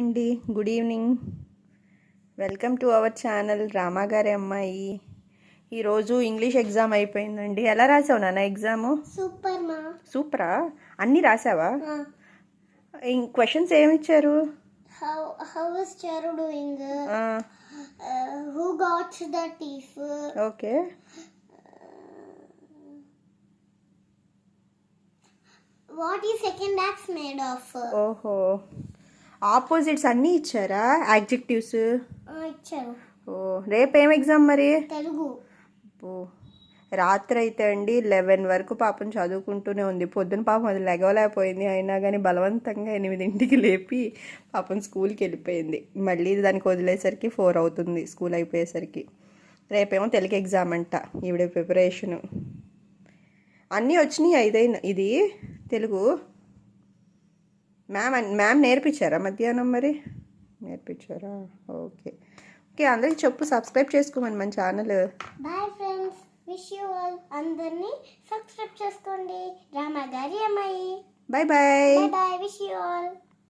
అండి good evening. Welcome to our channel Rama గారి అమ్మాయి. ఈరోజు ఇంగ్లీష్ ఎగ్జామ్ అయిపోయిందండి. ఎలా రాసావు నాన్న ఎగ్జాము? సూపర్ మా. సూపరా? అన్నీ రాసావా? క్వశ్చన్స్ ఏమి ఇచ్చారు? How is Charu doing? Who got the thief? Okay. What is second axe made of? ఓహో, ఆపోజిట్స్ అన్నీ ఇచ్చారా? యాడ్జెక్టివ్స్ ఇచ్చారు. ఓ, రేపు ఏం ఎగ్జామ్ మరి? తెలుగు. ఓ, రాత్రి అయితే అండి 11 వరకు పాపం చదువుకుంటూనే ఉంది. పొద్దున పాపం అది లెగవలేకపోయింది. అయినా కానీ బలవంతంగా 8ంటికి లేపి పాపం స్కూల్కి వెళ్ళిపోయింది. మళ్ళీ దానికి వదిలేసరికి 4 అవుతుంది స్కూల్ అయిపోయేసరికి. రేపేమో తెలుగు ఎగ్జామ్ అంట. ఈవిడ ప్రిపరేషను అన్నీ వచ్చినాయి. ఇది తెలుగు మ్యామ్ నేర్పించారా మధ్యాహ్నం? మరి నేర్పించారా? Okay okay. అందరికి చెప్పు, సబ్స్క్రైబ్ చేసుకోమని మన channel. Bye friends, wish you all. అందరినీ సబ్స్క్రైబ్ చేసుకోండి. రామా గారి అమ్మాయి. Bye bye. Bye, wish you all.